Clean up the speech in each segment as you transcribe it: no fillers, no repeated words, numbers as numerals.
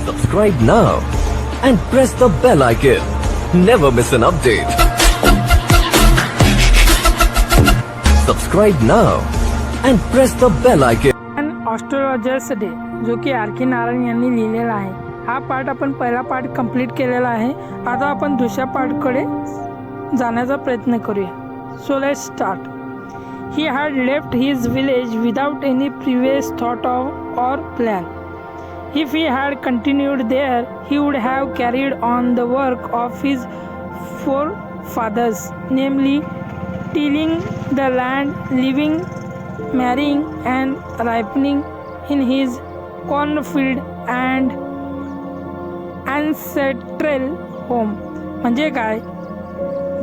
Subscribe now and press the bell icon. Never miss an update. Subscribe now and press the bell icon. Astrologer's day जो की RK. Narayan यांनी लिहिलेला आहे. हा part आपण पहिला पार्ट कंप्लीट केलेला आहे. आता आपण दुसऱ्या पार्टकडे जाण्याचा प्रयत्न करूया. So let's start. He had left his village without any previous thought of or plan. If he had continued there, he would have carried on the work of his forefathers, namely tilling the land, living, marrying, and ripening in his cornfield and ancestral home. म्हणजे काय,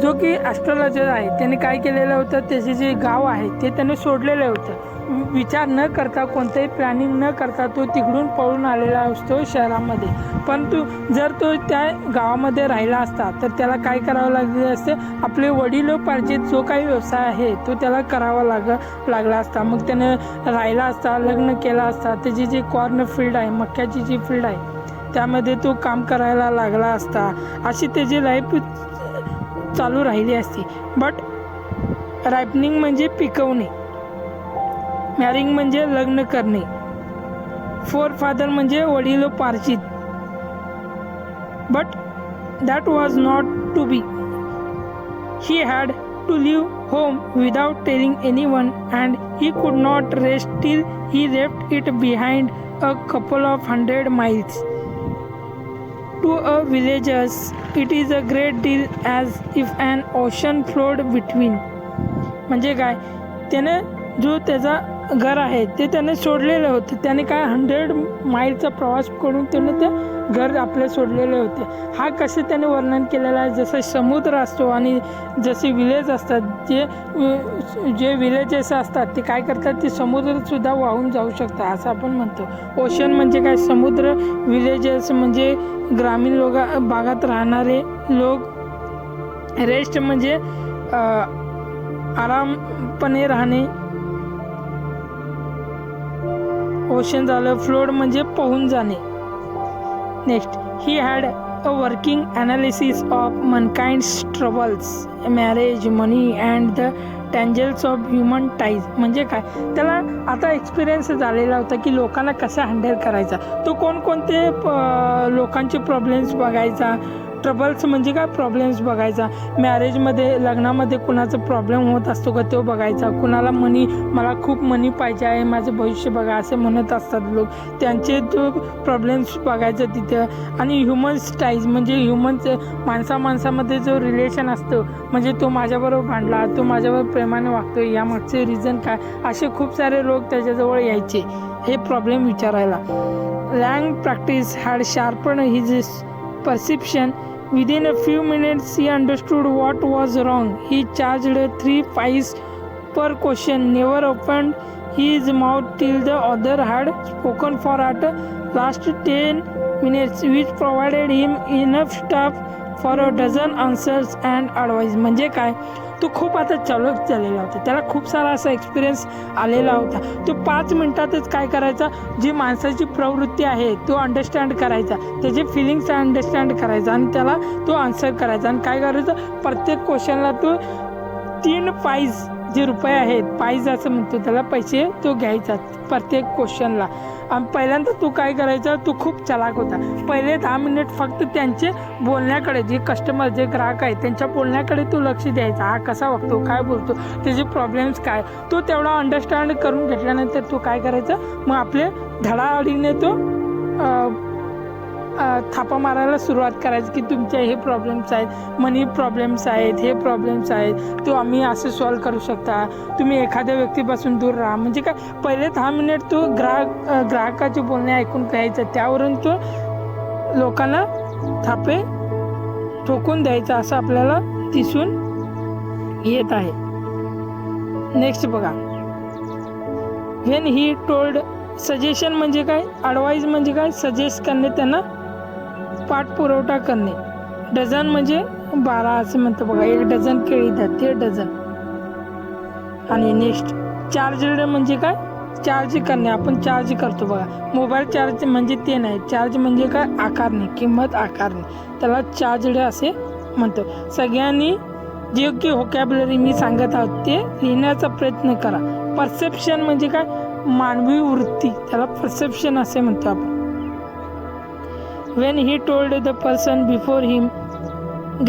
जो की astrologer आहे त्याने काय केलेलं होतं, त्याचे जे गाव आहे ते त्याने सोडलेलं होतं. विचार न करता, कोणतेही प्लॅनिंग न करता तो तिकडून पळून आलेला असतो शहरामध्ये. परंतु जर तो त्या गावामध्ये राहिला असता तर त्याला काय करावं लागले असते, आपले वडिलोपार्जित जो काही व्यवसाय आहे तो त्याला करावा लागला असता. मग त्याने राहिला असता, लग्न केला असता, त्याची जी कॉर्न फील्ड आहे, मक्याची जी फील्ड आहे त्यामध्ये तो काम करायला लागला असता. अशी त्याची लाईफ चालू राहिली असती. बट रायपनिंग म्हणजे पिकवणे, मॅरिंग म्हणजे लग्न करणे, फोरफादर म्हणजे वडिलोपार्जित. But that was not to be. He had to leave home without telling anyone and he could not rest till he left it behind a couple of 100 miles. To a villagers, it is a great deal as if an ocean flowed between. म्हणजे काय, त्याने जो त्याचा घर आहे ते त्याने सोडलेलं होतं. त्याने काय 100 माईलचा प्रवास करून त्याने ते घर आपले सोडलेले होते. हा कसं त्याने वर्णन केलेलं आहे, जसं समुद्र असतो आणि जसे विलेज असतात, जे विलेजेस असतात ते काय करतात, ते समुद्रसुद्धा वाहून जाऊ शकतात असं आपण म्हणतो. ओशन म्हणजे काय, समुद्र. विलेजेस म्हणजे ग्रामीण भागात राहणारे लोक. रेस्ट म्हणजे आरामपणे राहणे. ओशन झालं. फ्लोड म्हणजे पोहून जाणे. Next, he had a working analysis of mankind's troubles, marriage, money and the tangles of human ties. म्हणजे काय, त्याला आता एक्सपिरियन्स झालेला होता की लोकांना कसा हँडल करायचा. तो कोणकोणते लोकांचे प्रॉब्लेम्स बघायचा. ट्रबल्स म्हणजे काय, प्रॉब्लेम्स बघायचा. मॅरेजमध्ये, लग्नामध्ये कुणाचा प्रॉब्लेम होत असतो का तो बघायचा. कुणाला मनी, मला खूप मनी पाहिजे आहे, माझं भविष्य बघा असे म्हणत असतात लोक, त्यांचे तो प्रॉब्लेम्स बघायचा तिथं. आणि ह्युमन्स टाईज म्हणजे ह्युमनचे, माणसामध्ये जो रिलेशन असतो, म्हणजे तो माझ्याबरोबर भांडला, तो माझ्याबरोबर प्रेमाने वागतो, यामागचे रिझन काय, असे खूप सारे लोक त्याच्याजवळ यायचे हे प्रॉब्लेम विचारायला. Long practice had sharpen his perception. Within a few minutes he understood what was wrong. He charged 3 pies per question, never opened his mouth till the other had spoken for at last 10 minutes, which provided him enough stuff for a dozen answers and advice. म्हणजे काय, तो खूप आता चालक झालेला होता, त्याला खूप सारा असा एक्सपिरियन्स आलेला होता. तो 5 मिनिटातच काय करायचा, जी माणसाची प्रवृत्ती आहे तो अंडरस्टँड करायचा, त्याचे फिलिंग्स अंडरस्टँड करायचा आणि त्याला तो आन्सर करायचा. आणि काय करायचं, प्रत्येक क्वेश्चनला तो 3 पाईज, जे रुपये आहेत, पाईज असं म्हणतो त्याला, पैसे तो घ्यायचा प्रत्येक क्वेश्चनला. आणि पहिल्यांदा तू काय करायचा, तू खूप चलाक होता. पहिले 10 मिनिट फक्त त्यांचे बोलण्याकडे, जे कस्टमर, जे ग्राहक आहेत त्यांच्या बोलण्याकडे तू लक्ष द्यायचा. हा कसा वागतो, काय बोलतो, त्याचे प्रॉब्लेम्स काय, तो तेवढा अंडरस्टँड करून घेतल्यानंतर तू काय करायचं, मग आपले धडाधडीने तो थापा मारायला सुरुवात करायची की तुमचे हे प्रॉब्लेम्स आहेत, मनी प्रॉब्लेम्स आहेत, हे प्रॉब्लेम्स आहेत, तो आम्ही असे सॉल्व करू शकता, तुम्ही एखाद्या व्यक्तीपासून दूर राहा. म्हणजे काय, पहिले 10 मिनिट तो ग्राहकाचे बोलणे ऐकून घ्यायचं, त्यावरून तो लोकांना थापे ठोकून द्यायचा असं आपल्याला दिसून येत आहे. नेक्स्ट बघा, व्हेन ही टोल्ड. सजेशन म्हणजे काय, ॲडवाईज म्हणजे काय, सजेस्ट करणे, त्यांना पाठपुरवठा करणे. डझन म्हणजे 12 असं म्हणतो बघा, 1 डझन केळी द्या, ते डझन. आणि नेक्स्ट, चार्जड म्हणजे काय, चार्ज करणे, आपण चार्ज करतो बघा, मोबाईल चार्ज म्हणजे ते नाही, चार्ज म्हणजे काय, आकारणे, किंमत आकारणे, त्याला चार्जड असे म्हणतो. सगळ्यांनी जे की व्होकॅब्युलरी मी सांगत आहोत ते लिहिण्याचा प्रयत्न करा. परसेप्शन म्हणजे काय, मानवी वृत्ती, त्याला परसेप्शन असे म्हणतो आपण. When he told the person before him,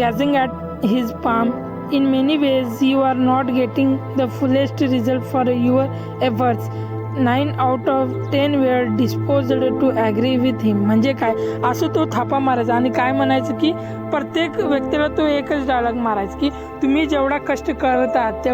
gazing at his palm, in many ways you are not getting the fullest result for your efforts. 9 out of 10 were disposed to agree with him. म्हणजे काय, असं तो थापा मारायचा आणि काय म्हणायचं की प्रत्येक व्यक्तीला तो एकच डायलॉग मारायचा की तुम्ही जेवढा कष्ट करत आहात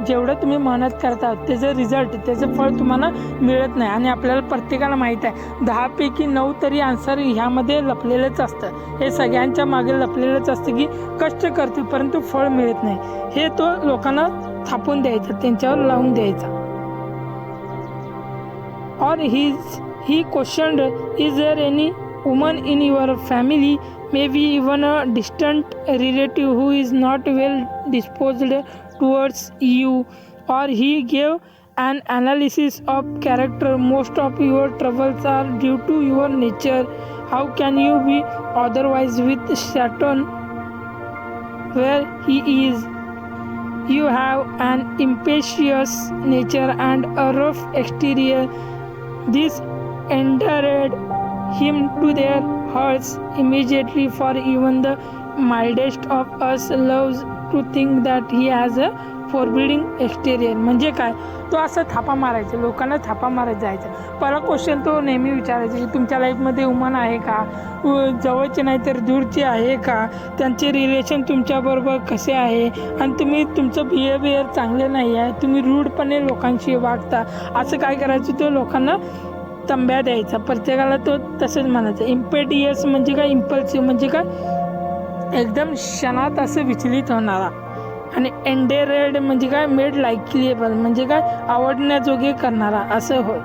जेवढं तुम्ही मेहनत करत आहात त्याचं रिझल्ट, त्याचं फळ तुम्हाला मिळत नाही. आणि आपल्याला प्रत्येकाला माहीत आहे 10 पैकी 9 तरी आन्सर ह्यामध्ये लपलेलंच असतं. हे सगळ्यांच्या मागे लपलेलंच असतं की कष्ट करतो परंतु फळ मिळत नाही. हे तो लोकांना थापून द्यायचं, त्यांच्यावर लावून द्यायचा. Or he questioned, is there any woman in your family, maybe even a distant relative, who is not well disposed towards you? Or he gave an analysis of character. Most of your troubles are due to your nature. How can you be otherwise with Saturn where he is? You have an impetuous nature and a rough exterior. This endeared him to their hearts immediately, for even the mildest of us loves to think that he has a forbidding exterior. म्हणजे काय, तो असं थापा मारायचा, लोकांना थापा मारत जायचा. पहिला question तो नेहमी विचारायचा की तुमच्या लाईफमध्ये वुमन आहे का, जवळचे नाही तर दूरचे आहे का, त्यांचे रिलेशन तुमच्याबरोबर कसे आहे, आणि तुम्ही तुमचं बिहेवियर चांगलं नाही आहे, तुम्ही रूढपणे लोकांशी वागता, असं काय करायचं, तो लोकांना तंब्या द्यायचा. प्रत्येकाला तो तसंच म्हणायचं. इम्पेटियस म्हणजे काय, इम्पल्सिव्ह म्हणजे काय, एकदम क्षणात असं विचलित होणारा. आणि एंडेरेड म्हणजे काय, मेड लाईकलेबल म्हणजे काय, आवडण्याजोगे करणारा असं होय.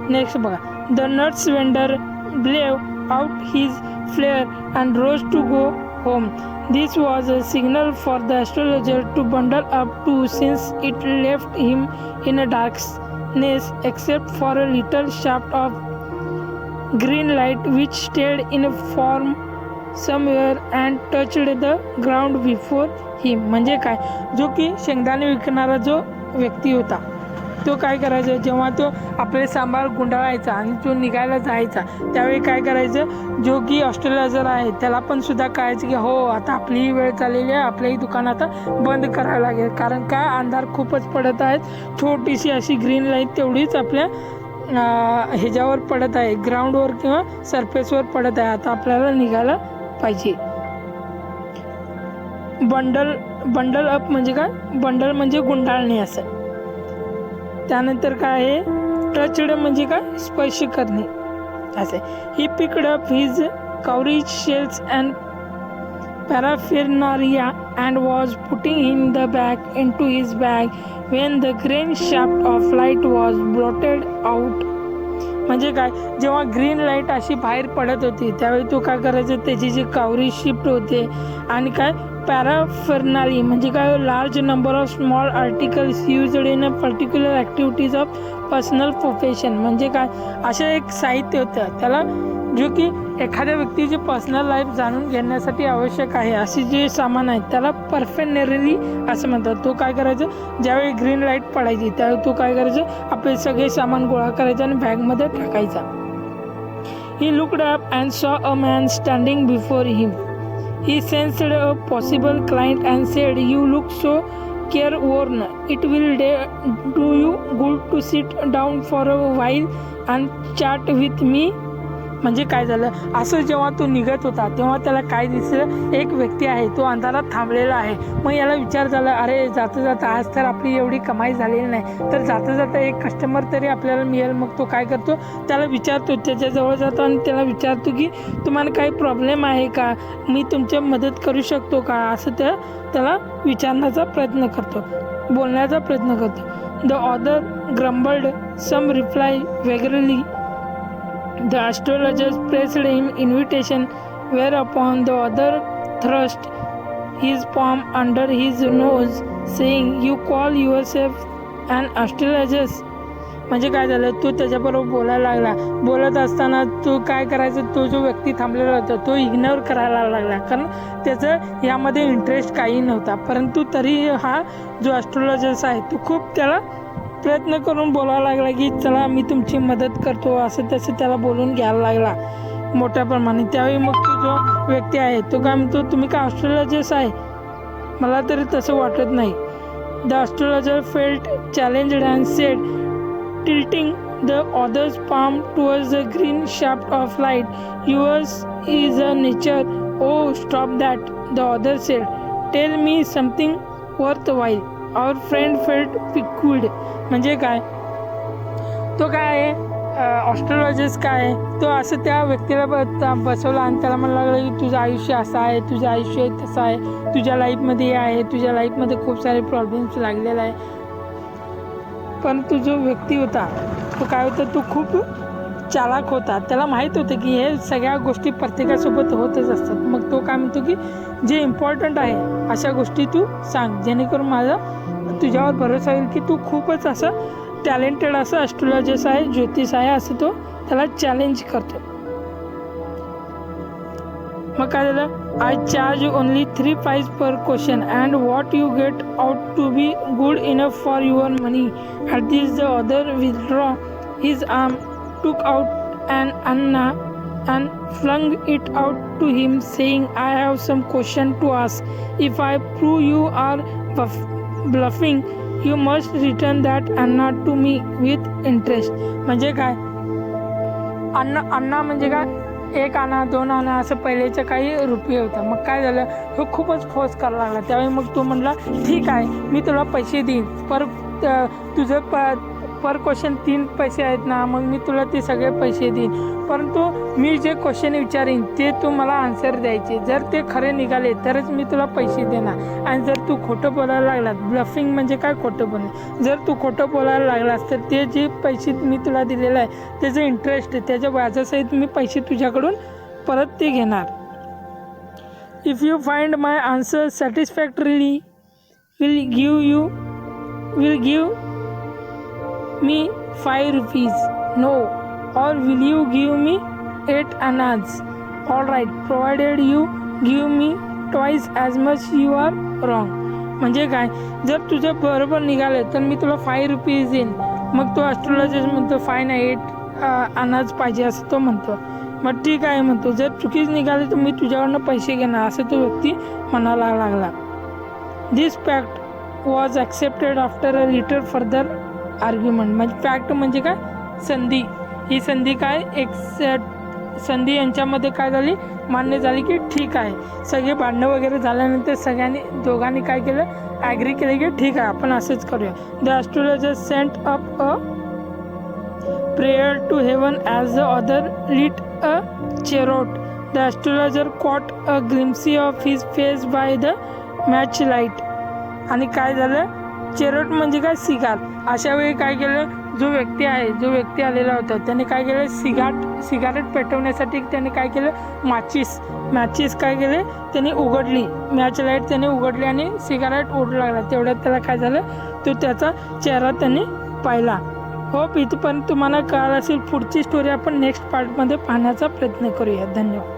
नेक्स्ट बघा, the nuts vendor blew out his flare and rose to go home. This was a signal for the astrologer to bundle up too, since it left him in a darkness except for a little shaft of green light which stayed in a form somewhere and touched the ground before him. म्हणजे काय, जो की शेंगदाणे विकणारा जो व्यक्ती होता तो काय करायचा, जेव्हा तो आपले सांभार गुंडाळायचा आणि तो निघायला जायचा त्यावेळी काय करायचं, जो की ऑस्ट्रेलिया आहे त्याला पण सुद्धा कळायचं की हो आता आपलीही वेळ चाललेली आहे, आपलंही दुकान आता बंद करावं लागेल. कारण काय, अंधार खूपच पडत आहेत, छोटीशी अशी ग्रीन लाईट तेवढीच आपल्या ह्याच्यावर पडत आहे, ग्राउंडवर किंवा सरफेसवर पडत आहे, आता आपल्याला निघायला पाहिजे. बंडल अप म्हणजे काय, बंडल म्हणजे गुंडाळणे असं. त्यानंतर काय आहे, टचड म्हणजे काय, स्पर्श करणे असे. He picked up his coverage shells and paraphernalia and was putting in the bag into his bag when the green shaft of light was blotted out. म्हणजे काय, जेव्हा ग्रीन लाईट अशी बाहेर पडत होती त्यावेळी तो काय करायचं, त्याची जी कावरी शिफ्ट होते. आणि काय, पॅराफर्नाली म्हणजे काय, large number of small articles used in a particular activities of personal profession. म्हणजे काय, असं एक साहित्य होतं त्याला, जो की एखाद्या व्यक्तीची पर्सनल लाईफ जाणून घेण्यासाठी आवश्यक आहे असे जे सामान आहेत त्याला परफेक्टनरी असं म्हणतात. तो काय करायचं, ज्यावेळी ग्रीन लाईट पडायची त्यावेळी तो काय करायचं, आपले सगळे सामान गोळा करायचं आणि बॅगमध्ये टाकायचा. He looked up and saw a man standing before him. He sensed a possible client and said, "You look so careworn. It will do you good to sit down for a while and chat with me." म्हणजे काय झालं, असं जेव्हा तो निघत होता तेव्हा त्याला काय दिसलं, एक व्यक्ती आहे तो अंधारात थांबलेला आहे. मग याला विचार झाला, अरे जाता जाता आज तर आपली एवढी कमाई झालेली नाही, तर जाता जाता एक कस्टमर तरी आपल्याला मिळेल. मग तो काय करतो, त्याला विचारतो, त्याच्याजवळ जातो आणि त्याला विचारतो की तुम्हाला काही प्रॉब्लेम आहे का, मी तुमची मदत करू शकतो का, असं त्याला विचारण्याचा प्रयत्न करतो, बोलण्याचा प्रयत्न करतो. The other grumbled some reply vaguely. The astrologer pressed him invitation, whereupon the other thrust his palm under his nose, saying, "You call yourself an astrologer? म्हणजे काय झालं, तू त्याच्याबरोबर बोलायला लागला. बोलत असताना तू काय करायचं, तो जो व्यक्ती थांबलेला होता तो इग्नोर करायला लागला, कारण त्याचं यामध्ये इंटरेस्ट काही नव्हता. परंतु तरी हा जो ॲस्ट्रोलॉजर्स आहे तो खूप त्याला प्रयत्न करून बोलायला लागला की चला मी तुमची मदत करतो, असं तसं त्याला बोलून घ्यायला लागला मोठ्या प्रमाणे. त्यावेळी मग तो जो व्यक्ती आहे तो काय म्हणतो, तुम्ही काय ॲस्ट्रोलॉजर्स आहे? मला तरी तसं वाटत नाही. The astrologer felt challenged and said, tilting the other's palm towards the green shaft of light, yours is a nature. Oh, stop that, the other said. Tell me something worthwhile. Our friend felt piqued. म्हणजे काय, तो काय आहे, ॲस्ट्रोलॉजर्स काय आहे, तो असं त्या व्यक्तीला बसवला आणि त्याला म्हणू लागला की तुझं आयुष्य असं आहे, तुझं आयुष्य तसं आहे, तुझ्या लाईफमध्ये हे आहे, तुझ्या लाईफमध्ये खूप सारे प्रॉब्लेम्स लागलेले आहे. पण तो जो व्यक्ती होता तो काय होता, तो खूप चालाक होता. त्याला माहीत होतं की हे सगळ्या गोष्टी प्रत्येकासोबत होतच असतात. मग तो काय म्हणतो की जे इम्पॉर्टंट आहे अशा गोष्टी तू सांग, जेणेकरून माझा तुझ्यावर भरोसा होईल की तू खूपच असं टॅलेंटेड असं ॲस्ट्रोलॉजर्स आहे, ज्योतिष आहे, असं तो त्याला चॅलेंज करतो. मग काय झालं, I charge only 3 pies per question and what you get out to be good enough for your money. At this the other withdraw his arm, took out an anna and flung it out to him, saying, I have some question to ask. If I prove you are bluffing, you must return that anna to me with interest. म्हणजे काय, अन्ना म्हणजे काय, 1 आणा 2 आणा असं पहिलेचं काही रुपये होतं. मग काय झालं, तो खूपच फोर्स करायला लागला. त्यावेळी मग तो म्हणला ठीक आहे मी तुला पैसे देईन, पर तुझं पर क्वेश्चन 3 पैसे आहेत ना, मग मी तुला ते सगळे पैसे देईन, परंतु मी जे क्वेश्चन विचारीन ते तू मला आन्सर द्यायचे. जर ते खरे निघाले तरच मी तुला पैसे देणार, आणि जर तू खोटं बोलायला लागलास, ब्लफिंग म्हणजे काय, खोटं बोलणे, जर तू खोटं बोलायला लागलास तर ते जे पैसे मी तुला दिलेलं आहे त्याचं इंटरेस्ट, त्याच्या व्याजासहित मी पैसे तुझ्याकडून परत ते घेणार. If you find my answer satisfactorily will give me 5 rupees. No. Or will you give me 8 annas? All right, provided you give me twice as much. You are wrong. म्हणजे काय, जर तुझं बरोबर निघालं तर मी तुला 5 रुपीज देईन. मग तो ॲस्ट्रोलॉजर म्हणतो 5 नाही 8 अनाज पाहिजे असं तो म्हणतो. मग ठीक आहे म्हणतो, जर चुकीच निघाले तर मी तुझ्याकडनं पैसे घेणार, असं तो व्यक्ती म्हणायला लागला. This pact was accepted after a little further argument. म्हणजे फॅक्ट म्हणजे काय, संधी. ही संधी काय, एक संधी यांच्यामध्ये काय झाली, मान्य झाली की ठीक आहे. सगळे भांडणं वगैरे झाल्यानंतर दोघांनी काय केलं, ॲग्री केलं की ठीक आहे आपण असंच करूया. The astrologer sent up a prayer to heaven as the other lit a cheroot. The astrologer caught a glimpse of his face by the match light. आणि काय झालं, चेरोट म्हणजे काय, सिगार. अशा वेळी काय केलं, जो व्यक्ती आलेला होता त्याने काय केलं, सिगारेट पेटवण्यासाठी त्याने काय केलं, मॅचिस काय केले त्याने उघडली, मॅच लाईट त्याने उघडली आणि सिगारेट ओढू लागला. तेवढ्यात त्याला काय झालं, तो त्याचा चेहरा त्याने पाहिला. होप इथपर्यंत तुम्हाला कळालं असेल. पुढची स्टोरी आपण नेक्स्ट पार्टमध्ये पाहण्याचा प्रयत्न करूया. धन्यवाद.